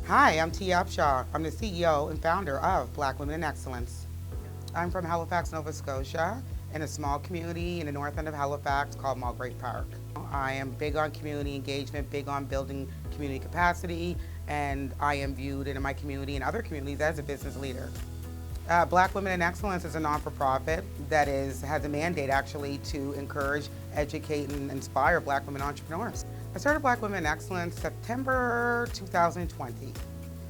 Hi, I'm T. Upshaw. I'm the CEO and founder of Black Women in Excellence. I'm from Halifax, Nova Scotia, in a small community in the north end of Halifax called Mulgrave Park. I am big on community engagement, big on building community capacity, and I am viewed in my community and other communities as a business leader. Black Women in Excellence is a non-for-profit that has a mandate actually to encourage, educate, and inspire Black women entrepreneurs. I started Black Women in Excellence September 2020.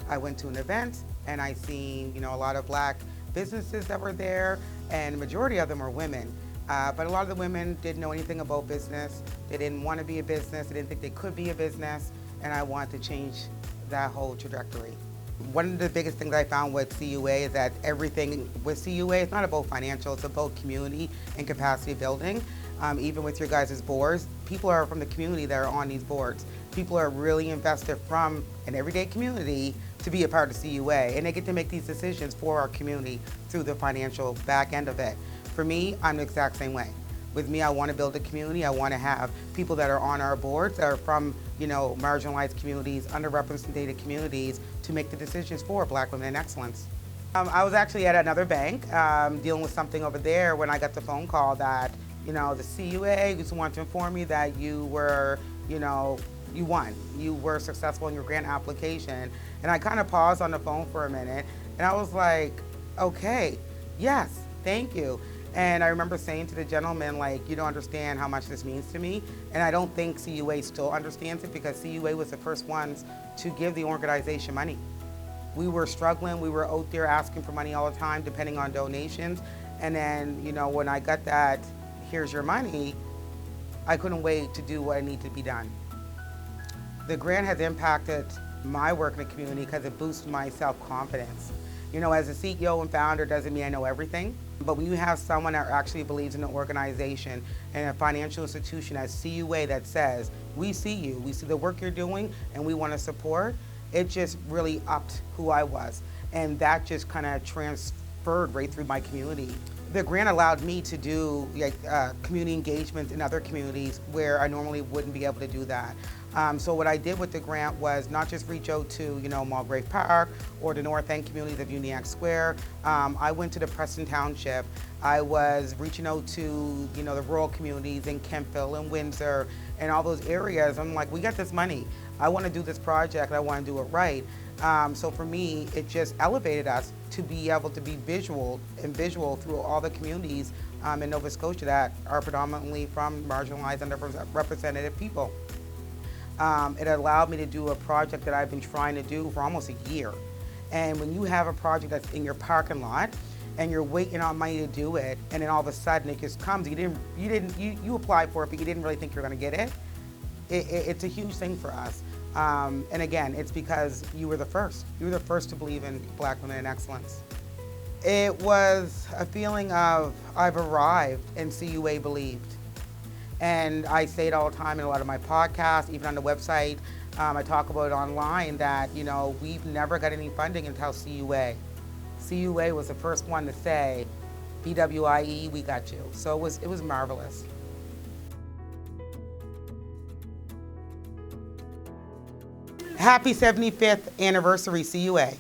I went to an event and I seen a lot of Black businesses that were there, and the majority of them were women. But a lot of the women didn't know anything about business. They didn't want to be a business. They didn't think they could be a business, and I wanted to change that whole trajectory. One of the biggest things I found with CUA is that everything with CUA is not about financial, it's about community and capacity building. Even with your guys' boards, people are from the community that are on these boards. People are really invested from an everyday community to be a part of CUA, and they get to make these decisions for our community through the financial back end of it. For me, I'm the exact same way. With me, I want to build a community. I want to have people that are on our boards that are from, marginalized communities, underrepresented communities, to make the decisions for Black Women in Excellence. I was actually at another bank dealing with something over there when I got the phone call that, the CUA just wanted to inform me that you were, you won. You were successful in your grant application. And I kind of paused on the phone for a minute, and I was like, okay, yes, thank you. And I remember saying to the gentleman, you don't understand how much this means to me. And I don't think CUA still understands it, because CUA was the first ones to give the organization money. We were struggling. We were out there asking for money all the time, depending on donations. And then, when I got that, here's your money, I couldn't wait to do what needed to be done. The grant has impacted my work in the community because it boosts my self-confidence. As a CEO and founder doesn't mean I know everything, but when you have someone that actually believes in an organization and a financial institution as CUA that says, we see you, we see the work you're doing, and we want to support, it just really upped who I was. And that just kind of transferred right through my community. The grant allowed me to do community engagement in other communities where I normally wouldn't be able to do that. So what I did with the grant was not just reach out to Mulgrave Park or the North End communities of Uniacke Square. I went to the Preston Township. I was reaching out to the rural communities in Kempville and Windsor and all those areas. I'm like, we got this money. I want to do this project. I want to do it right. So for me, it just elevated us to be able to be visual through all the communities in Nova Scotia that are predominantly from marginalized and underrepresented people. It allowed me to do a project that I've been trying to do for almost a year. And when you have a project that's in your parking lot and you're waiting on money to do it, and then all of a sudden it just comes, you applied for it, but you didn't really think you're going to get it. It's a huge thing for us. And again, it's because you were the first. You were the first to believe in Black Women in Excellence. It was a feeling of I've arrived and CUA believed. And I say it all the time in a lot of my podcasts, even on the website. I talk about it online that, we've never got any funding until CUA. CUA was the first one to say, BWIE, we got you. So it was marvelous. Happy 75th anniversary, CUA.